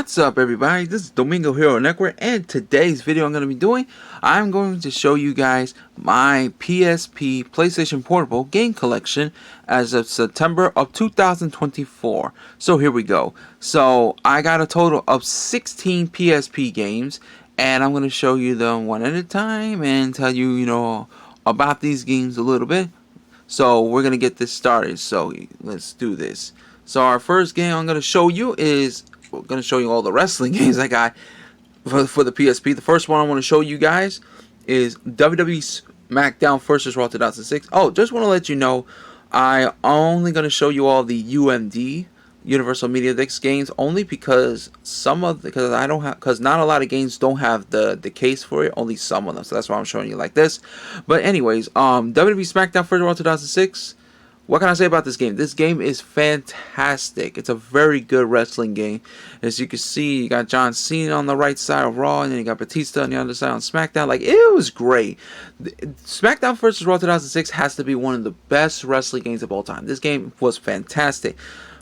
What's up, everybody? This is Domingo Hero Network, and today's video I'm going to show you guys my PSP PlayStation Portable game collection as of September of 2024. So here we go. So I got a total of 16 PSP games, and I'm going to show you them one at a time and tell you, about these games a little bit. So we're going to get this started. So let's do this. So our first game I'm going to show you is I'm going to show you all the wrestling games I got for the PSP. The first one I want to show you guys is WWE Smackdown First Raw 2006. Oh, just want to let you know, I'm only going to show you all the UMD Universal Media Disc games only because because not a lot of games don't have the case for it. Only some of them, so that's why I'm showing you like this. But anyways, WWE Smackdown First Raw 2006. What can I say about this game? This game is fantastic. It's a very good wrestling game. As you can see, you got John Cena on the right side of Raw, and then you got Batista on the other side on SmackDown. Like, it was great. SmackDown vs. Raw 2006 has to be one of the best wrestling games of all time. This game was fantastic.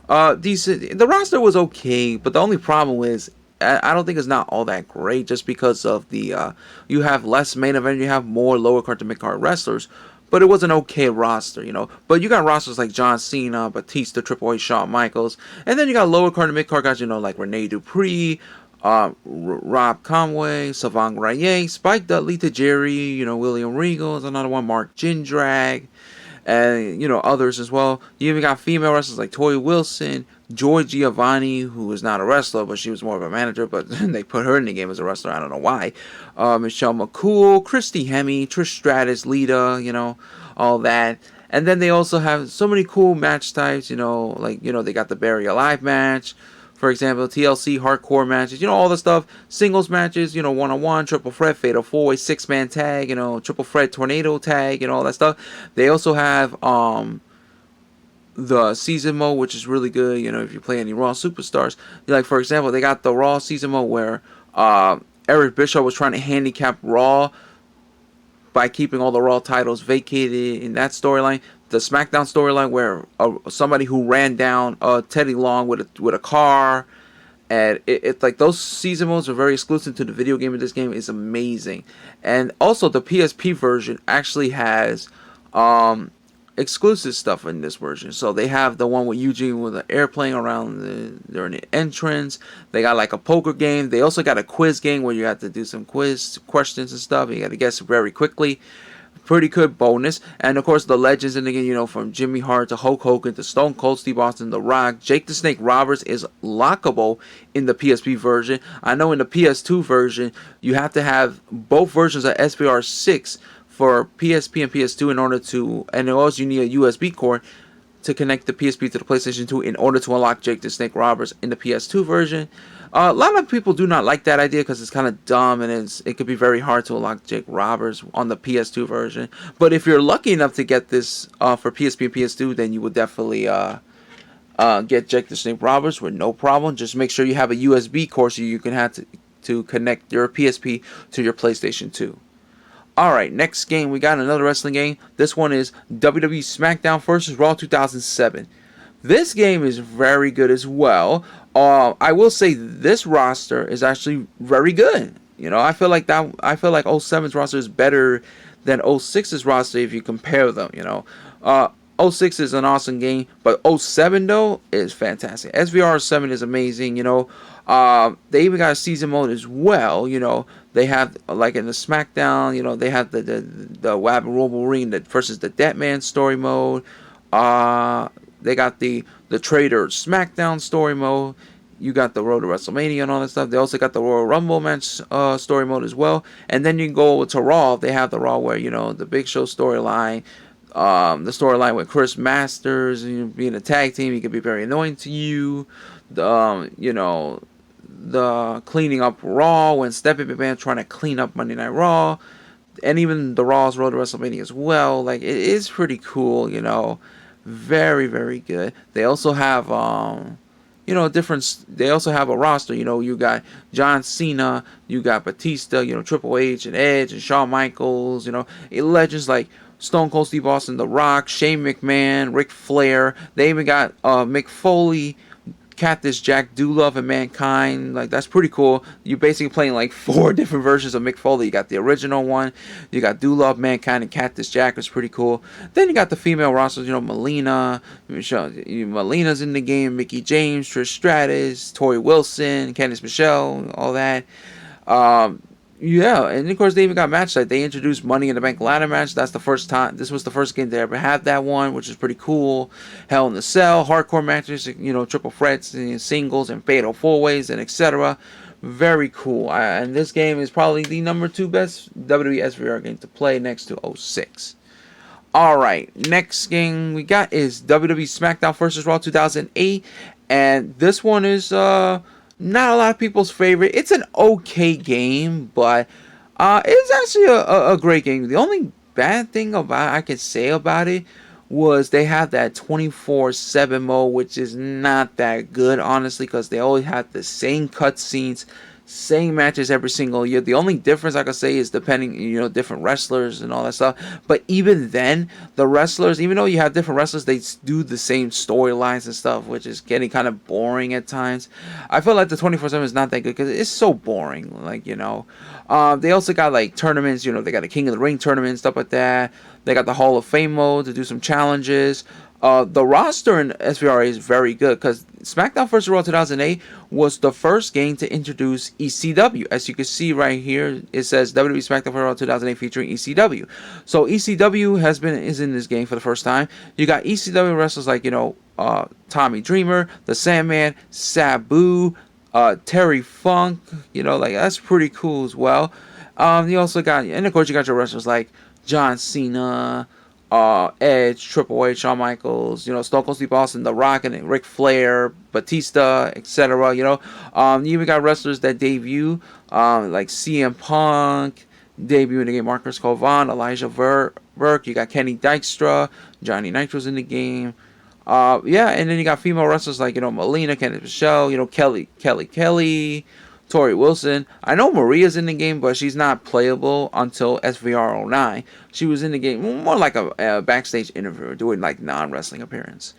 The roster was okay, but the only problem is, I don't think it's not all that great, just because of the you have less main event, you have more lower card to mid card wrestlers. But it was an okay roster, But you got rosters like John Cena, Batista, Triple H, Shawn Michaels. And then you got lower card and mid card guys, like Rene Dupree, Rob Conway, Savon Raye, Spike Dudley, Tajiri, William Regal is another one, Mark Jindrak, and, others as well. You even got female wrestlers like Tori Wilson, Joy Giovanni, who is not a wrestler, but she was more of a manager, but they put her in the game as a wrestler. I don't know why. Michelle McCool, Christy Hemme, Trish Stratus, Lita, all that. And then they also have so many cool match types, they got the Bury Alive match, for example, TLC hardcore matches, all the stuff, singles matches, one-on-one, triple threat, fatal four-way, six-man tag, triple threat, tornado tag, all that stuff. They also have, the season mode, which is really good, if you play any Raw Superstars. Like, for example, they got the Raw season mode where Eric Bischoff was trying to handicap Raw by keeping all the Raw titles vacated in that storyline. The SmackDown storyline where somebody who ran down Teddy Long with a car, and it's like those season modes are very exclusive to the video game, and this game is amazing. And also the PSP version actually has exclusive stuff in this version. So they have the one with Eugene with an airplane around during the entrance. They got like a poker game. They also got a quiz game where you have to do some quiz questions and stuff. You got to guess very quickly. Pretty good bonus. And of course the legends in the game, from Jimmy Hart to Hulk Hogan to Stone Cold Steve Austin, The Rock, Jake the Snake Roberts is lockable in the PSP version. I know in the PS2 version you have to have both versions of SBR 6 for PSP and PS2 and also you need a USB cord to connect the PSP to the PlayStation 2 in order to unlock Jake the Snake Roberts in the PS2 version. A lot of people do not like that idea because it's kind of dumb, and it could be very hard to unlock Jake Roberts on the PS2 version. But if you're lucky enough to get this for PSP and PS2, then you would definitely get Jake the Snake Roberts with no problem. Just make sure you have a USB cord so you can have to connect your PSP to your PlayStation 2. Alright, next game, we got another wrestling game. This one is WWE Smackdown vs. Raw 2007. This game is very good as well. I will say this roster is actually very good. I feel like 07's roster is better than 06's roster if you compare them, 06 is an awesome game, but 07 though is fantastic. SVR 7 is amazing, they even got a season mode as well, They have, like in the SmackDown, they have the Wab Robo Ring versus the Deadman story mode. They got the Trader SmackDown story mode. You got the Road to WrestleMania and all that stuff. They also got the Royal Rumble match story mode as well. And then you can go to Raw. They have the Raw where, the Big Show storyline. The storyline with Chris Masters, being a tag team, he could be very annoying to you. The cleaning up Raw when Stephanie McMahon trying to clean up Monday Night Raw, and even the Raw's Road to WrestleMania as well. Like, it is pretty cool, very, very good. They also have they also have a roster. You got John Cena, you got Batista, Triple H and Edge and Shawn Michaels, legends like Stone Cold Steve Austin, The Rock, Shane McMahon, Ric Flair. They even got Mick Foley, Cactus Jack, Doolove, and Mankind. Like, that's pretty cool. You're basically playing like 4 different versions of Mick Foley. You got the original one, you got Doolove, Mankind, and Cactus Jack. It's pretty cool. Then you got the female rosters, Melina's in the game, Mickey James, Trish Stratus, Tori Wilson, Candice Michelle, all that. Yeah, and of course they even got match night. They introduced Money in the Bank ladder match. That's the first time. This was the first game they ever had that one, which is pretty cool. Hell in the Cell, hardcore matches, triple threats, and singles, and fatal 4-ways, and etc. Very cool. And this game is probably the number 2 best WWE SVR game to play, next to 06. Alright, next game we got is WWE Smackdown First Raw 2008. And this one is not a lot of people's favorite. It's an okay game, but it's actually a great game. The only bad thing I could say about it was they have that 24/7 mode, which is not that good, honestly, because they always have the same cutscenes, same matches every single year. The only difference I could say is depending, different wrestlers and all that stuff. But even then, the wrestlers, even though you have different wrestlers, they do the same storylines and stuff, which is getting kind of boring at times. I feel like the 24/7 is not that good because it's so boring. They also got like tournaments. They got a King of the Ring tournament, stuff like that. They got the Hall of Fame mode to do some challenges. The roster in SVRA is very good because SmackDown First Raw 2008 was the first game to introduce ECW. As you can see right here, it says WWE SmackDown First Raw 2008 featuring ECW. So ECW is in this game for the first time. You got ECW wrestlers like Tommy Dreamer, The Sandman, Sabu, Terry Funk. That's pretty cool as well. You also got, and of course you got your wrestlers like John Cena, Edge, Triple H, Shawn Michaels, Stone Cold Steve Austin, The Rock, and Ric Flair, Batista, etc. You even got wrestlers that debut, like CM Punk, debut in the game, Marcus Covan, Elijah Burke. You got Kenny Dykstra, Johnny Nitro's in the game. And then you got female wrestlers like Melina, Candice Michelle, Kelly, Tori Wilson. I know Maria's in the game, but she's not playable until SVR 09. She was in the game more like a backstage interviewer, doing like non-wrestling appearance.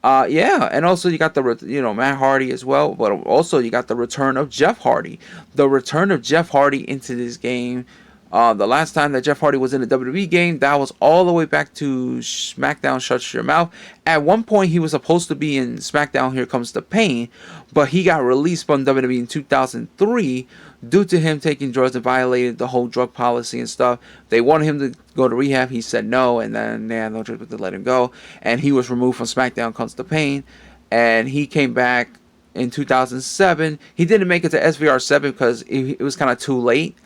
And also you got the Matt Hardy as well, but also you got the return of Jeff Hardy. The return of Jeff Hardy into this game. The last time that Jeff Hardy was in a WWE game, that was all the way back to SmackDown Shut Your Mouth. At one point, he was supposed to be in SmackDown Here Comes the Pain, but he got released from WWE in 2003 due to him taking drugs and violated the whole drug policy and stuff. They wanted him to go to rehab. He said no, and then they had no choice but to let him go. And he was removed from SmackDown Comes the Pain, and he came back in 2007. He didn't make it to SVR 7 because it was kind of too late.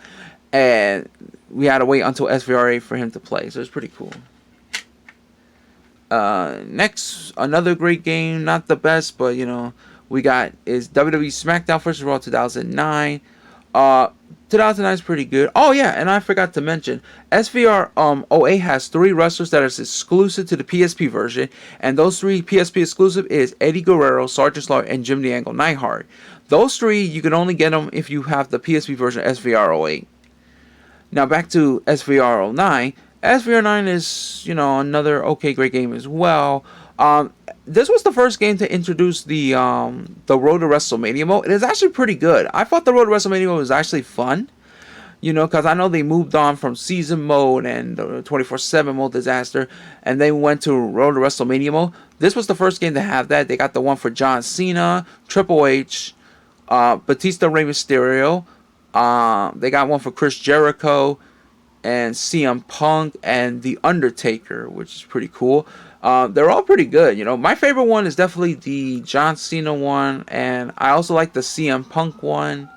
And we had to wait until SVR8 for him to play. So it's pretty cool. Next, another great game. Not the best, but we got is WWE Smackdown First Raw 2009. 2009 is pretty good. Oh yeah, and I forgot to mention, SVR 08 has 3 wrestlers that are exclusive to the PSP version. And those 3 PSP exclusive is Eddie Guerrero, Sergeant Slaughter, and Jim the Angle Neidhart. Those 3, you can only get them if you have the PSP version of SVR 08. Now back to SVR 09. SVR 9 is, another great game as well. This was the first game to introduce the Road to WrestleMania mode. It is actually pretty good. I thought the Road to WrestleMania was actually fun. Because I know they moved on from season mode and the 24/7 mode disaster, and they went to Road to WrestleMania mode. This was the first game to have that. They got the one for John Cena, Triple H, Batista, Rey Mysterio. They got one for Chris Jericho and CM Punk and The Undertaker, which is pretty cool. They're all pretty good. My favorite one is definitely the John Cena one, and I also like the CM Punk one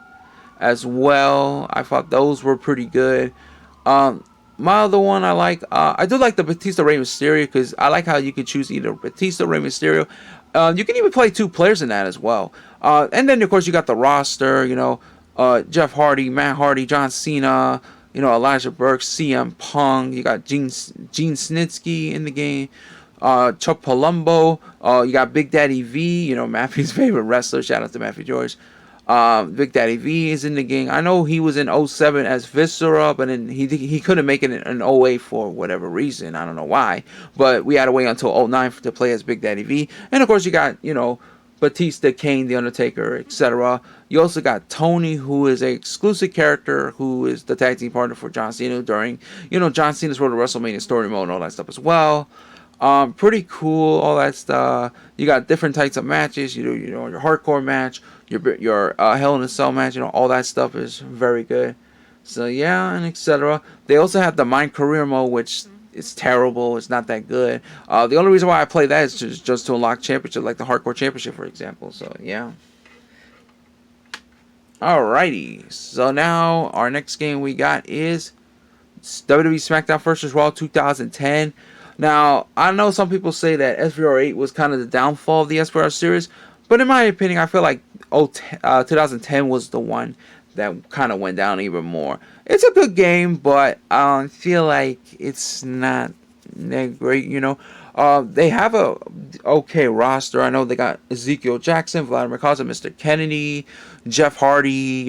as well. I thought those were pretty good. My other one I do like the Batista Rey Mysterio because I like how you can choose either Batista or Rey Mysterio. You can even play 2 players in that as well. And then of course you got the roster, Jeff Hardy, Matt Hardy, John Cena, Elijah Burke, CM Punk. You got Gene Snitsky in the game. Chuck Palumbo. You got Big Daddy V, Matthew's favorite wrestler. Shout out to Matthew George. Big Daddy V is in the game. I know he was in 07 as Viscera, but then he couldn't make it in 08 for whatever reason. I don't know why. But we had to wait until 09 to play as Big Daddy V. And of course you got, Batista, Kane, The Undertaker, etc. You also got Tony, who is a exclusive character, who is the tag team partner for John Cena during, John Cena's Road to WrestleMania story mode and all that stuff as well. Pretty cool, all that stuff. You got different types of matches. Your hardcore match, your Hell in a Cell match. All that stuff is very good. So yeah, and etc. They also have the Mind Career mode, which is terrible. It's not that good. The only reason why I play that is just to unlock championship, like the Hardcore Championship, for example. So yeah. Alrighty. So now our next game we got is WWE Smackdown First Raw 2010. Now, I know some people say that SVR 8 was kind of the downfall of the SVR series, but in my opinion, I feel like 2010 was the one that kind of went down even more. It's a good game, but I feel like it's not that great, They have a okay roster. I know they got Ezekiel Jackson, Vladimir Kozlov, Mr. Kennedy, Jeff Hardy,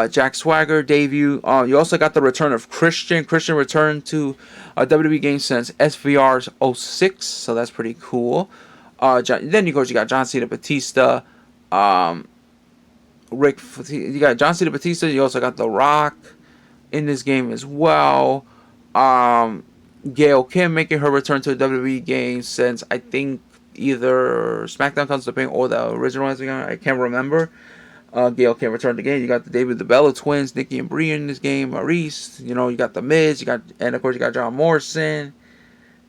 Jack Swagger debut. You also got the return of Christian. Christian returned to WWE games since SVR 06, so that's pretty cool. Then you got John Cena, Batista, you got John Cena, Batista. You also got The Rock in this game as well. Gail Kim making her return to the WWE game since I think either SmackDown Comes to Pain or the original SmackDown. I can't remember. Gail Kim returned again. You got the David the Bella twins, Nikki and Brie in this game. Maurice, you got the Miz, and of course you got John Morrison.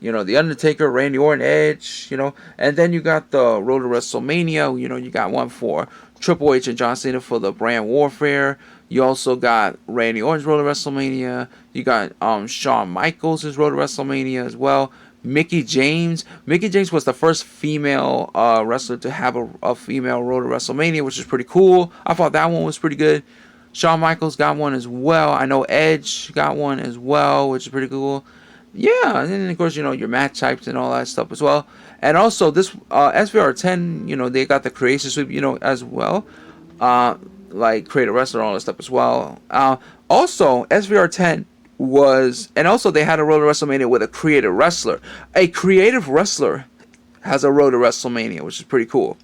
The Undertaker, Randy Orton, Edge. And then you got the Road to WrestleMania. You got one for Triple H and John Cena for the brand warfare. You also got Randy Orton's Road to WrestleMania. You got Shawn Michaels' Road to WrestleMania as well. Mickie James. Mickie James was the first female wrestler to have a female Road to WrestleMania, which is pretty cool. I thought that one was pretty good. Shawn Michaels got one as well. I know Edge got one as well, which is pretty cool. Yeah, and then of course, your match types and all that stuff as well. And also this SVR 10, they got the creation sweep, as well. Like create a wrestler and all that stuff as well. Also, SVR 10 and also they had a Road to WrestleMania with a creative wrestler. A creative wrestler has a Road to WrestleMania, which is pretty cool.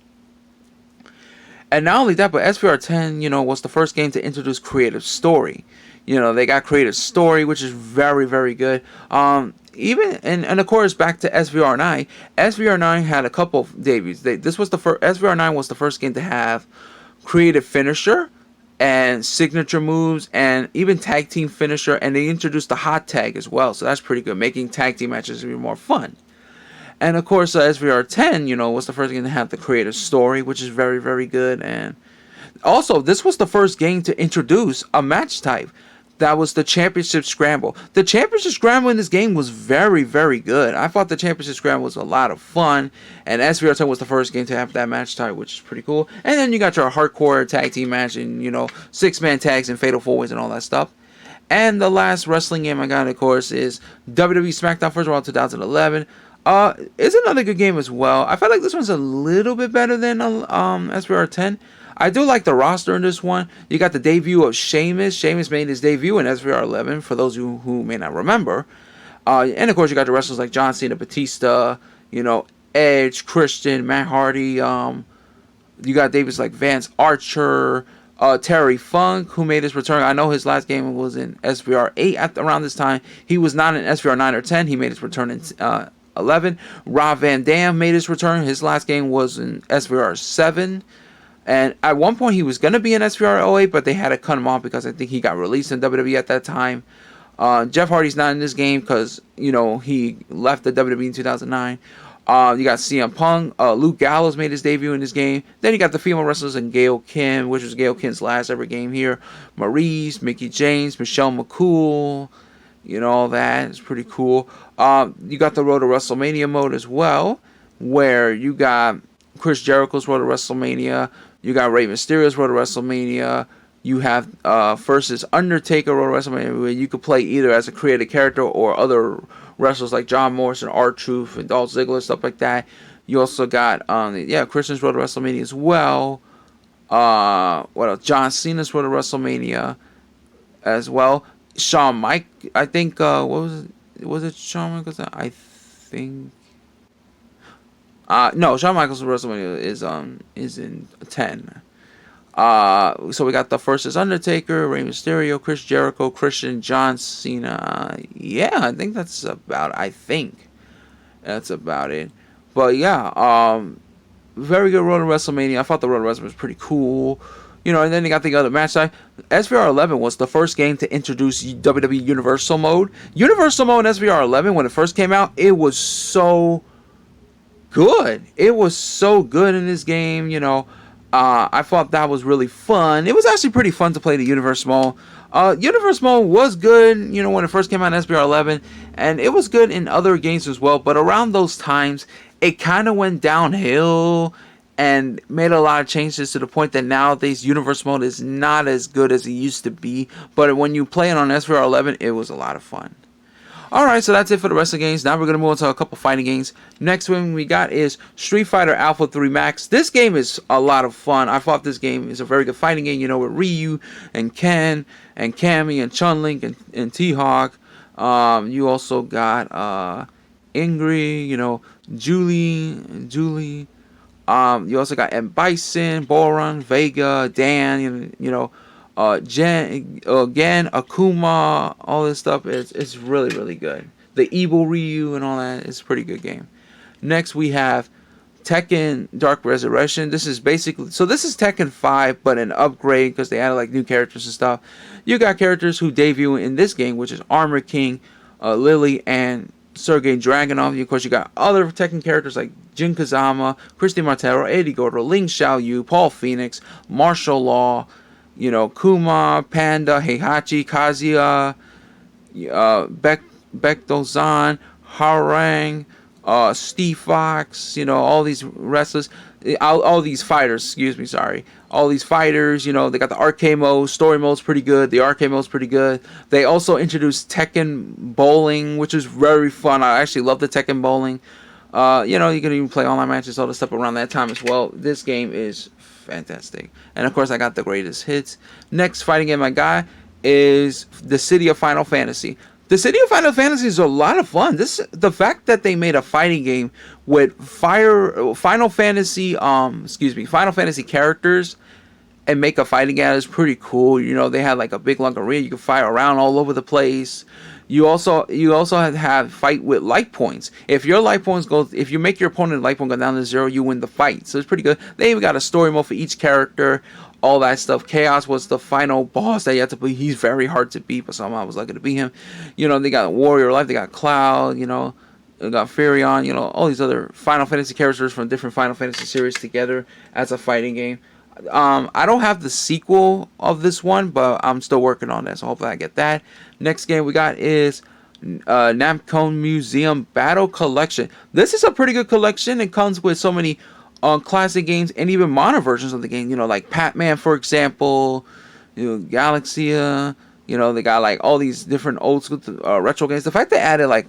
And not only that, but SVR 10, was the first game to introduce creative story. They got creative story, which is very, very good. Even and of course back to SVR 9. SVR 9 had a couple of debuts. SVR 9 was the first game to have creative finisher and signature moves and even tag team finisher, and they introduced the hot tag as well. So that's pretty good, making tag team matches even more fun. And of course, SVR 10, was the first game to have the creative story, which is very, very good. And also, this was the first game to introduce a match type. That was the Championship Scramble. The Championship Scramble in this game was very, very good. I thought the Championship Scramble was a lot of fun. And SVR 10 was the first game to have that match type, which is pretty cool. And then you got your hardcore tag team match and, 6-man tags and fatal 4-ways and all that stuff. And the last wrestling game I got, of course, is WWE Smackdown First Raw 2011. It's another good game as well. I feel like this one's a little bit better than SVR 10. I do like the roster in this one. You got the debut of Sheamus. Sheamus made his debut in SVR 11, for those who may not remember. And of course, you got the wrestlers like John Cena, Batista, Edge, Christian, Matt Hardy. You got Davis like Vance Archer, Terry Funk, who made his return. I know his last game was in SVR 8 around this time. He was not in SVR 9 or 10. He made his return in 11. Rob Van Dam made his return. His last game was in SVR 7. And at one point, he was going to be in SVR 08, but they had to cut him off because I think he got released in WWE at that time. Jeff Hardy's not in this game because, he left the WWE in 2009. You got CM Punk. Luke Gallows made his debut in this game. Then you got the female wrestlers and Gail Kim, which was Gail Kim's last ever game here. Maurice, Mickie James, Michelle McCool. All that. It's pretty cool. You got the Road to WrestleMania mode as well, where you got Chris Jericho's Road to WrestleMania. You got Rey Mysterio's Road to WrestleMania. You have versus Undertaker Road to WrestleMania, where you could play either as a creative character or other wrestlers like John Morrison, R-Truth, and Dolph Ziggler, stuff like that. You also got Christian's Road to WrestleMania as well. What else? John Cena's Road to WrestleMania as well. Shawn Mike, I think. What was it? Was it Shawn Michaels? I think. No, Shawn Michaels WrestleMania is in 10. So we got the first is Undertaker, Rey Mysterio, Chris Jericho, Christian, John Cena. Yeah, I think that's about it. But yeah, very good Road to WrestleMania. I thought the Road to WrestleMania was pretty cool. And then they got the other match. SVR 11 was the first game to introduce WWE Universal Mode. Universal Mode in SVR 11, when it first came out, it was so good. It was so good in this game. I thought that was really fun. It was actually pretty fun to play the Universe Mode. Universe Mode was good, when it first came out in SBR 11, and it was good in other games as well. But around those times, it kind of went downhill and made a lot of changes to the point that nowadays Universe Mode is not as good as it used to be. But when you play it on SBR 11, it was a lot of fun. Alright, so that's it for the rest of the games. Now we're going to move on to a couple fighting games. Next one we got is Street Fighter Alpha 3 Max. This game is a lot of fun. I thought this game is a very good fighting game, with Ryu and Ken and Cammy and Chun-Li and T-Hawk. You also got Ingrid, Julie. You also got M. Bison, Boron, Vega, Dan, Jen, again, Akuma, all this stuff. It's really, really good. The Evil Ryu and all that. It's a pretty good game. Next, we have Tekken Dark Resurrection. This is Tekken 5, but an upgrade because they added new characters and stuff. You got characters who debut in this game, which is Armor King, Lily, and Sergei Dragunov. Of course, you got other Tekken characters like Jin Kazama, Christy Martero, Eddie Gordo, Ling Xiaoyu, Paul Phoenix, Martial Law, Kuma, Panda, Heihachi, Kazuya, Bekdozan, Harang, Steve Fox, all these wrestlers, all these fighters, all these fighters, they got the arcade mode, story mode's pretty good, the arcade mode's pretty good. They also introduced Tekken Bowling, which is very fun. I actually love the Tekken Bowling. You can even play online matches, all the stuff around that time as well. This game is fantastic. And of course, I got the greatest hits. Next fighting game I got is the City of Final Fantasy. The City of Final Fantasy is a lot of fun. The fact that they made a fighting game with Final Fantasy characters and make a fighting game is pretty cool. They had a big long arena. You can fight around all over the place. You also have fight with life points. If you make your opponent life point go down to 0, you win the fight. So it's pretty good. They even got a story mode for each character, all that stuff. Chaos was the final boss that you have to beat. He's very hard to beat, but somehow I was lucky to beat him. They got Warrior Life, they got Cloud, they got Furion, all these other Final Fantasy characters from different Final Fantasy series together as a fighting game. I don't have the sequel of this one, but I'm still working on that, so hopefully I get that. Next game we got is Namco Museum Battle Collection. This is a pretty good collection. It comes with so many classic games and even mono versions of the game, like Pac-Man, for example, Galaxia, they got all these different old school retro games. The fact they added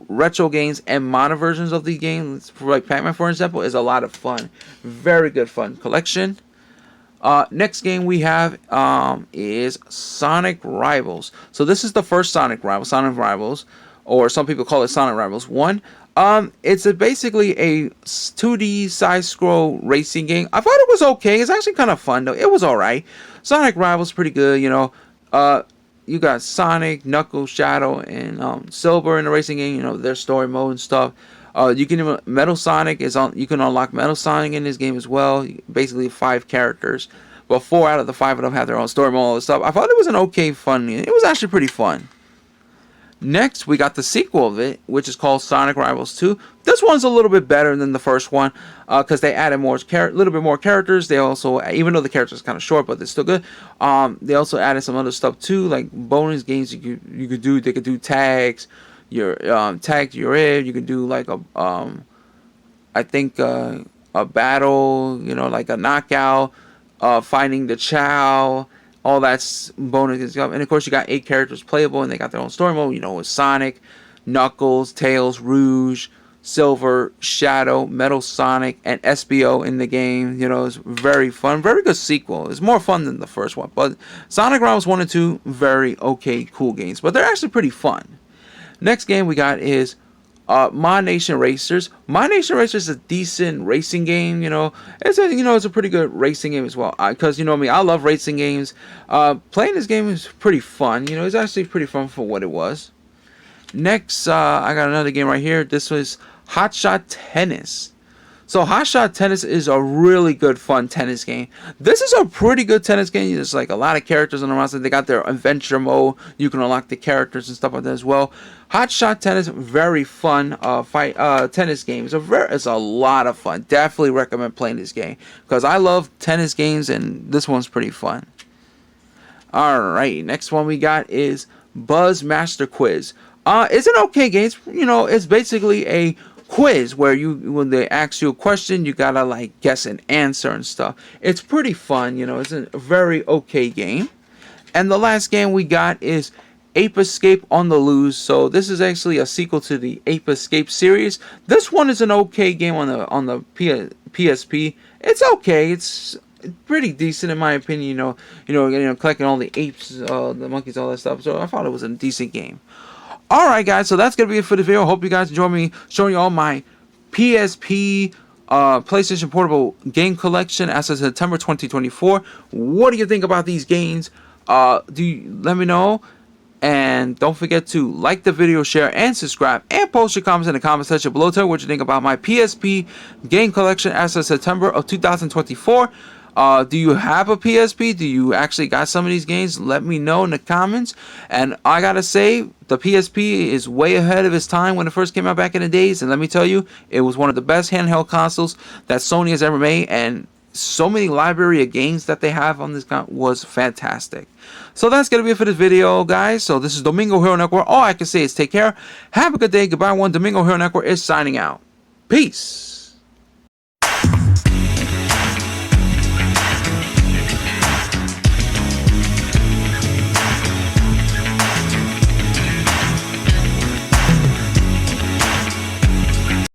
retro games and mono versions of the games, for Pac-Man, for example, is a lot of fun. Very good fun collection. Next game we have is Sonic Rivals. So this is the first Sonic Rivals, or some people call it Sonic Rivals 1. It's basically a 2D side-scroll racing game. I thought it was okay. It's actually kind of fun, though. It was alright. Sonic Rivals pretty good, You got Sonic, Knuckles, Shadow, and Silver in the racing game, their story mode and stuff. You can unlock Metal Sonic in this game as well. Basically 5 characters, but 4 out of the 5 of them have their own story mode, all this stuff. I thought it was an okay fun game. It was actually pretty fun. Next, we got the sequel of it, which is called Sonic Rivals 2. This one's a little bit better than the first one because they added little bit more characters. They also, even though the characters kind of short, but they're still good. They also added some other stuff too, like bonus games you could do. They could do tags. Tag you're in. You can do a battle, like a knockout, finding the Chow, all that's bonus stuff. And of course you got 8 characters playable, and they got their own story mode, with Sonic, Knuckles, Tails, Rouge, Silver, Shadow, Metal Sonic, and SBO in the game. It's very fun, very good sequel. It's more fun than the first one, but Sonic Rivals 1 and 2, very okay, cool games, but they're actually pretty fun. Next game we got is Mod Nation Racers. Mod Nation Racers is a decent racing game. It's a pretty good racing game as well. Because me, I love racing games. Playing this game is pretty fun. It's actually pretty fun for what it was. Next, I got another game right here. This was Hot Shot Tennis. So Hot Shot Tennis is a really good, fun tennis game. This is a pretty good tennis game. There's like a lot of characters on the roster. They got their adventure mode. You can unlock the characters and stuff like that as well. Hot Shot Tennis, very fun tennis game. It's a lot of fun. Definitely recommend playing this game because I love tennis games and this one's pretty fun. Alright, next one we got is Buzz Master Quiz. It's an okay game. It's basically a quiz where when they ask you a question, you gotta like guess an answer and stuff. It's pretty fun. It's a very okay game. And the last game we got is Ape Escape on the Loose. So this is actually a sequel to the Ape Escape series. This one is an okay game on the PSP. It's okay. It's pretty decent in my opinion. Collecting all the apes, the monkeys, all that stuff. So I thought it was a decent game. Alright guys, so that's going to be it for the video. Hope you guys enjoy me showing you all my PSP PlayStation Portable game collection as of September 2024. What do you think about these games? Let me know. And don't forget to like the video, share, and subscribe. And post your comments in the comment section below. Tell me what you think about my PSP game collection as of September of 2024. Do you have a PSP? Do you actually got some of these games? Let me know in the comments. And I gotta say, the PSP is way ahead of its time when it first came out back in the days. And let me tell you, it was one of the best handheld consoles that Sony has ever made. And so many library of games that they have on this was fantastic. So that's gonna be it for this video, guys. So this is Domingo Hero Network. All I can say is take care. Have a good day. Goodbye, one. Domingo Hero Network is signing out. Peace.